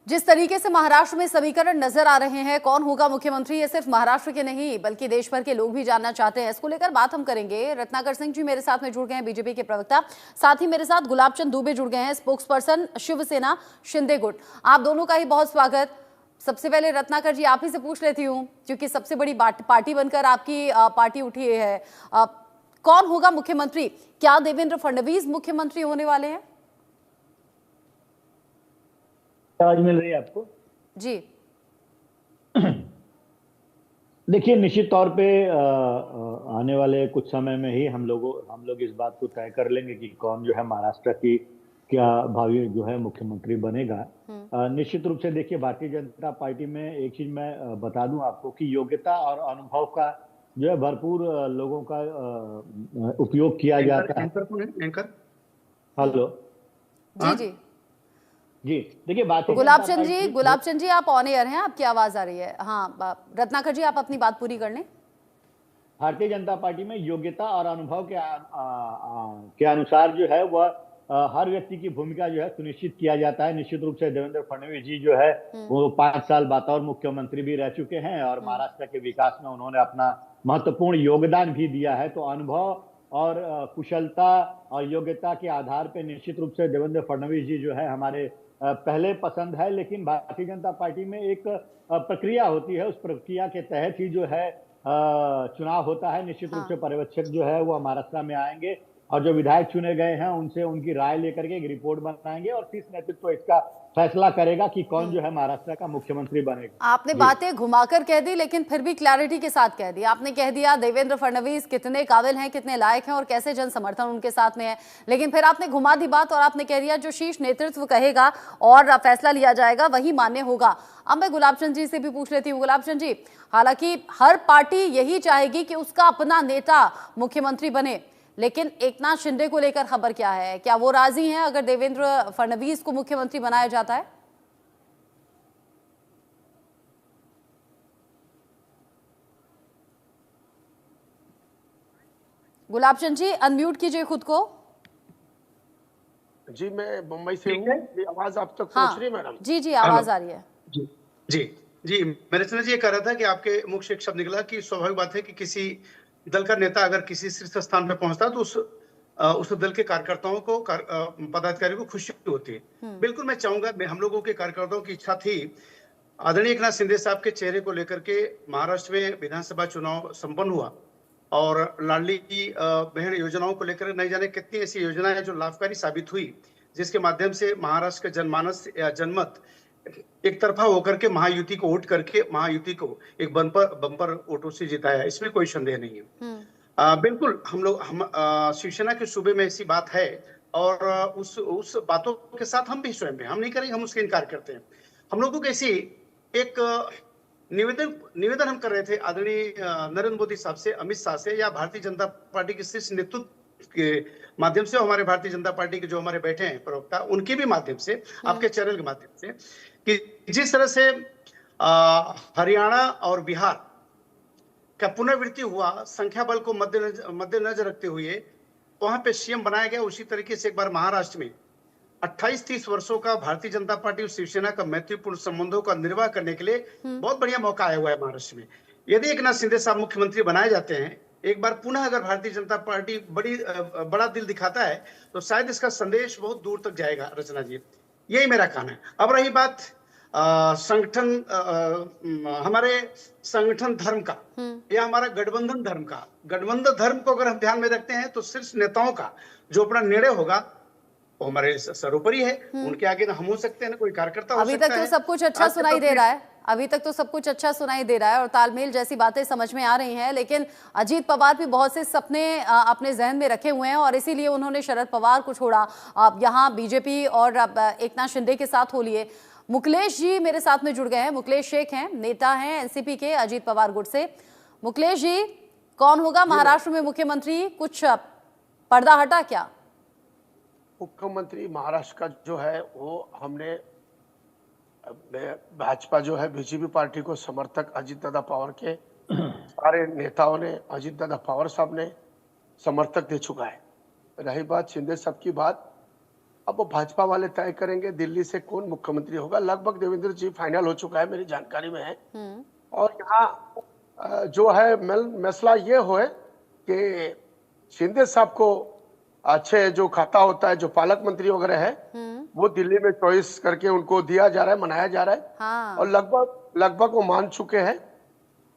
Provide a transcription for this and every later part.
जिस तरीके से महाराष्ट्र में समीकरण नजर आ रहे हैं, कौन होगा मुख्यमंत्री, ये सिर्फ महाराष्ट्र के नहीं बल्कि देश भर के लोग भी जानना चाहते हैं। इसको लेकर बात हम करेंगे। रत्नाकर सिंह जी मेरे साथ में जुड़ गए हैं, बीजेपी के प्रवक्ता। साथ ही मेरे साथ गुलाब चंद दुबे जुड़ गए हैं, स्पोक्स पर्सन शिवसेना शिंदे गुट। आप दोनों का ही बहुत स्वागत। सबसे पहले रत्नाकर जी आप ही से पूछ लेती हूँ, क्योंकि सबसे बड़ी पार्टी बनकर आपकी पार्टी उठी है, कौन होगा मुख्यमंत्री? क्या देवेंद्र फडणवीस मुख्यमंत्री होने वाले हैं? आवाज मिल रही है आपको? जी देखिए, निश्चित तौर पे आने वाले कुछ समय में ही हम लोग इस बात को तय कर लेंगे कि कौन जो है महाराष्ट्र की क्या भावी जो है मुख्यमंत्री बनेगा। निश्चित रूप से देखिए, भारतीय जनता पार्टी में एक चीज मैं बता दूं आपको कि योग्यता और अनुभव का जो है भरपूर लोगों का उपयोग किया जाता है। एंकर हेलो जी जी जी, देखिए गुलाब चंद जी आप ऑन एयर हैं, आपकी आवाज आ रही है। हाँ रत्नाकर जी आप अपनी बात पूरी कर लें। भारतीय जनता पार्टी में योग्यता और अनुभव के अनुसार जो है वह हर व्यक्ति की भूमिका जो है सुनिश्चित किया जाता है। निश्चित रूप से देवेंद्र फडणवीस जी जो है वो 5 साल बतौर मुख्यमंत्री भी रह चुके हैं और महाराष्ट्र के विकास में उन्होंने अपना महत्वपूर्ण योगदान भी दिया है। तो अनुभव और कुशलता और योग्यता के आधार पर निश्चित रूप से देवेंद्र फडणवीस जी जो है हमारे पहले पसंद है। लेकिन भारतीय जनता पार्टी में एक प्रक्रिया होती है, उस प्रक्रिया के तहत ही जो है चुनाव होता है। निश्चित रूप से पर्यवेक्षक जो है वो महाराष्ट्र में आएंगे और जो विधायक चुने गए हैं उनसे उनकी राय लेकर के एक रिपोर्ट बनाएंगे और शीर्ष नेतृत्व इसका फैसला करेगा कि कौन जो है महाराष्ट्र का मुख्यमंत्री बनेगा। आपने बातें घुमाकर कह दी, लेकिन फिर भी क्लैरिटी के साथ कह दिया। आपने कह दिया देवेंद्र फडणवीस कितने काबिल हैं, कितने लायक हैं और कैसे जन समर्थन उनके साथ में है, लेकिन फिर आपने घुमा दी बात और आपने कह दिया जो शीर्ष नेतृत्व कहेगा और फैसला लिया जाएगा वही मान्य होगा। अब मैं गुलाब चंद जी से भी पूछ लेती हूँ। गुलाब चंद जी, हालांकि हर पार्टी यही चाहेगी कि उसका अपना नेता मुख्यमंत्री बने, लेकिन एकनाथ शिंदे को लेकर खबर क्या है? क्या वो राजी हैं अगर देवेंद्र फडणवीस को मुख्यमंत्री बनाया जाता है? गुलाब चंद जी अनम्यूट कीजिए खुद को। जी मैं मुंबई से हूँ। आवाज आप तक पहुंच रही है मैडम? जी जी आवाज आ रही है। जी जी जी मेरे से ये कह रहा था कि आपके मुख से एक शब्द निकला कि स्वाभाविक बात है कि किसी दल का नेता अगर किसी शीर्ष स्थान पर पहुंचता है तो उस दल के कार्यकर्ताओं को पदाधिकारियों को खुशी होती है। बिल्कुल मैं चाहूंगा, हम लोगों के कार्यकर्ताओं की इच्छा थी आदरणीय एकनाथ शिंदे साहब के चेहरे को लेकर के महाराष्ट्र में विधानसभा चुनाव संपन्न हुआ और लाडली की बहन योजनाओं को लेकर नहीं जाने कितनी ऐसी योजनाएं हैं जो लाभकारी साबित हुई, जिसके माध्यम से महाराष्ट्र का जनमानस या जनमत एक तरफा होकर के महायुति को वोट करके महायुति को एक बम्पर वोटों से जिताया। इसमें कोई संदेह नहीं है। बिल्कुल हम शिवसेना के सूबे में ऐसी बात है और उस बातों के साथ हम भी स्वयं हैं, हम नहीं करेंगे, हम उसके इनकार करते हैं। हम लोगों को ऐसी एक निवेदन हम कर रहे थे आदरणीय नरेंद्र मोदी साहब से, अमित शाह से या भारतीय जनता पार्टी के शीर्ष नेतृत्व के माध्यम से, हमारे भारतीय जनता पार्टी के जो हमारे बैठे हैं प्रवक्ता, उनके भी माध्यम से, आपके चैनल के माध्यम से, कि जिस तरह से हरियाणा और बिहार का पुनर्वृत्ति हुआ, संख्या बल को मद्देनजर रखते हुए वहां पे सीएम बनाया गया, उसी तरीके से एक बार महाराष्ट्र में 28-30 वर्षों का भारतीय जनता पार्टी और शिवसेना का मैत्रीपूर्ण संबंधों का निर्वाह करने के लिए बहुत बढ़िया मौका आया हुआ है महाराष्ट्र में। यदि एकनाथ शिंदे साहब मुख्यमंत्री बनाए जाते हैं एक बार पुनः, अगर भारतीय जनता पार्टी बड़ा दिल दिखाता है तो शायद इसका संदेश बहुत दूर तक जाएगा। रचना जी, यही मेरा कहना है। अब रही बात संगठन, हमारे संगठन धर्म का या हमारा गठबंधन धर्म का, गठबंधन धर्म को अगर हम ध्यान में रखते हैं तो शीर्ष नेताओं का जो अपना निर्णय होगा वो हमारे सर्वोपरि है, उनके आगे ना हम हो सकते हैं ना कोई कार्यकर्ता हो सकता है। अभी तक तो सब कुछ अच्छा सुनाई दे रहा है, अभी तक तो सब कुछ अच्छा सुनाई दे रहा है और तालमेल जैसी बातें समझ में आ रही हैं, लेकिन अजीत पवार भी बहुत से सपने अपने जहन में रखे हुए हैं और इसीलिए उन्होंने शरद पवार को छोड़ा, यहाँ बीजेपी और एकनाथ शिंदे के साथ हो लिए। मुकलेश जी मेरे साथ में जुड़ गए हैं। मुकलेश शेख हैं, नेता हैं एनसीपी के अजीत पवार गुट से। मुकलेश जी, कौन होगा महाराष्ट्र में मुख्यमंत्री? कुछ पर्दा हटा क्या? मुख्यमंत्री महाराष्ट्र का जो है वो हमने भाजपा जो है बीजेपी पार्टी को समर्थक अजीत दादा पवार के सारे नेताओं ने, अजीत दादा पवार साहब ने समर्थक दे चुका है। रही बात शिंदे साहब की बात, अब वो भाजपा वाले तय करेंगे दिल्ली से कौन मुख्यमंत्री होगा। लगभग देवेंद्र जी फाइनल हो चुका है, मेरी जानकारी में है। और यहाँ जो है मसला ये हो है कि शिंदे साहब को अच्छे जो खाता होता है, जो पालक मंत्री वगैरह है, वो दिल्ली में चॉइस करके उनको दिया जा रहा है, मनाया जा रहा है। हाँ। और लगभग वो मान चुके हैं।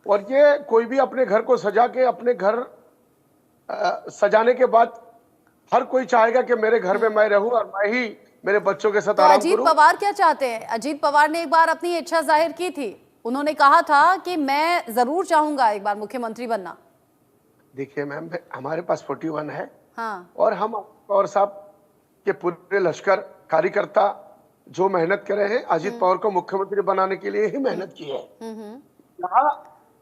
और ये कोई भी अपने घर को सजा के, अपने घर सजाने के बाद हर कोई चाहेगा कि मेरे घर में मैं रहूं और मैं ही मेरे बच्चों के साथ तो आराम अजीत करूं। पवार क्या चाहते हैं? अजीत पवार ने एक बार अपनी इच्छा जाहिर की थी, उन्होंने कहा था कि मैं जरूर चाहूंगा एक बार मुख्यमंत्री बनना। देखिए मैम, हमारे पास 41 है। हाँ। और हम पवार साहब के पूरे लश्कर कार्यकर्ता जो मेहनत करे हैं, अजीत पवार को मुख्यमंत्री बनाने के लिए ही मेहनत की है। यहाँ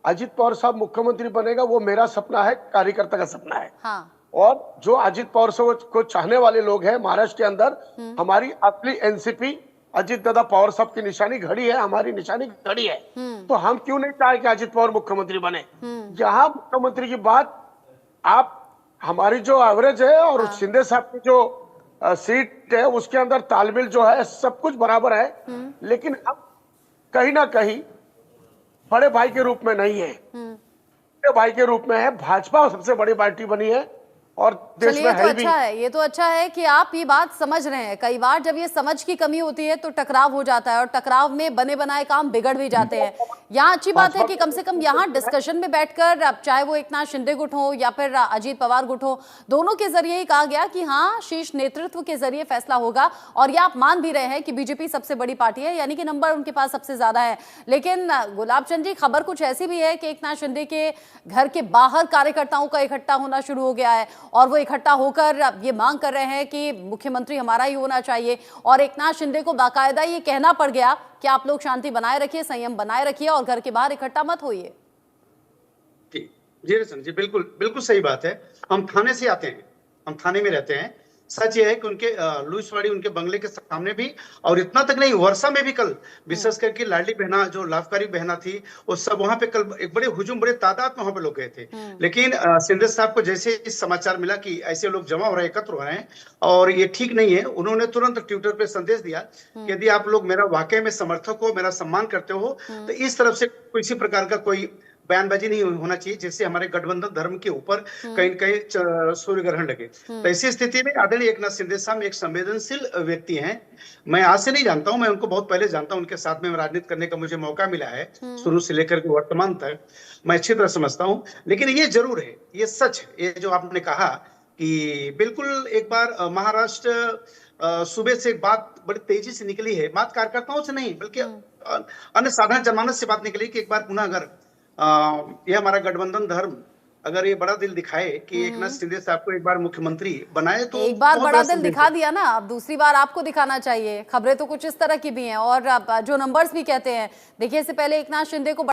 अजीत पवार साहब मुख्यमंत्री बनेगा वो मेरा सपना है, कार्यकर्ता का सपना है। हाँ। और जो अजीत पवार को चाहने वाले लोग हैं महाराष्ट्र के अंदर, हमारी असली एनसीपी अजीत दादा पवार साहब की निशानी घड़ी है, हमारी निशानी घड़ी है। तो हम क्यों नहीं चाहे कि अजीत पवार मुख्यमंत्री बने। यहाँ मुख्यमंत्री की बात, आप हमारी जो एवरेज है और शिंदे साहब की जो सीट है उसके अंदर तालमेल जो है सब कुछ बराबर है। लेकिन अब कहीं ना कहीं बड़े भाई के रूप में नहीं है, बड़े भाई के रूप में है। भाजपा सबसे बड़ी पार्टी बनी है और देश में है भी। ये तो अच्छा है कि आप ये बात समझ रहे हैं। कई बार जब ये समझ की कमी होती है तो टकराव हो जाता है और टकराव में बने बनाए काम बिगड़ भी जाते हैं। यहाँ अच्छी बात है कि कम से कम यहाँ डिस्कशन में बैठकर, अब चाहे वो एकनाथ शिंदे गुट हो या फिर अजीत पवार गुट हो, दोनों के जरिए ही कहा गया कि हाँ, शीर्ष नेतृत्व के जरिए फैसला होगा। और ये आप मान भी रहे हैं कि बीजेपी सबसे बड़ी पार्टी है, यानी कि नंबर उनके पास सबसे ज्यादा है। लेकिन गुलाब चंद जी, खबर कुछ ऐसी भी है कि एकनाथ शिंदे के घर के बाहर कार्यकर्ताओं का इकट्ठा होना शुरू हो गया है और वो इकट्ठा होकर ये मांग कर रहे हैं कि मुख्यमंत्री हमारा ही होना चाहिए। और एकनाथ शिंदे को बाकायदा ये कहना पड़ गया कि आप लोग शांति बनाए रखिए, संयम बनाए रखिए और घर के बाहर इकट्ठा मत होइए। जी रचन जी, बिल्कुल बिल्कुल सही बात है। हम थाने से आते हैं, हम थाने में रहते हैं। सच ये है कि उनके लुईसवाड़ी उनके बंगले के सामने भी, और इतना तक नहीं, वर्षा में भी कल विशेष करके लाडली बहना जो लाभकारी बहना थी, वो सब वहां पे कल एक बड़े हुजूम, बड़े तादाद में वहां पे लोग गए थे। लेकिन शिंदे साहब को जैसे इस समाचार मिला कि ऐसे लोग जमा हो रहे हैं, एकत्र हो रहे हैं और ये ठीक नहीं है, उन्होंने तुरंत ट्विटर पे संदेश दिया कि यदि आप लोग मेरा वाकई में समर्थक हो, मेरा सम्मान करते हो, तो इस तरफ से किसी प्रकार का कोई बयानबाजी नहीं होना चाहिए जिससे हमारे गठबंधन धर्म के ऊपर कहीं कहीं सूर्य ग्रहण लगे। तो ऐसी स्थिति में आदरणीय एकनाथ शिंदे साहब एक संवेदनशील व्यक्ति हैं। मैं आज से नहीं जानता हूं, मैं उनको बहुत पहले जानता हूं, उनके साथ में राजनीति करने का मुझे मौका मिला है शुरू से लेकर के वर्तमान तक, मैं अच्छी तरह समझता हूं। लेकिन ये जरूर है, ये सच है, ये जो आपने कहा कि बिल्कुल एक बार महाराष्ट्र सुबह से बात बड़ी तेजी से निकली है, बात कार्यकर्ताओं से नहीं बल्कि अन्य साधारण जनमानस से बात निकली कि एक बार पुनः अगर ये हमारा गठबंधन धर्म अगर ये बड़ा दिल दिखाए कि एकनाथ शिंदे साहब को एक बार मुख्यमंत्री बनाए, तो एक बार बड़ा दिल दिखा दिया ना, अब दूसरी बार आपको दिखाना चाहिए। खबरें तो कुछ इस तरह की भी हैं और जो नंबर्स भी कहते हैं, देखिए इससे पहले एकनाथ शिंदे को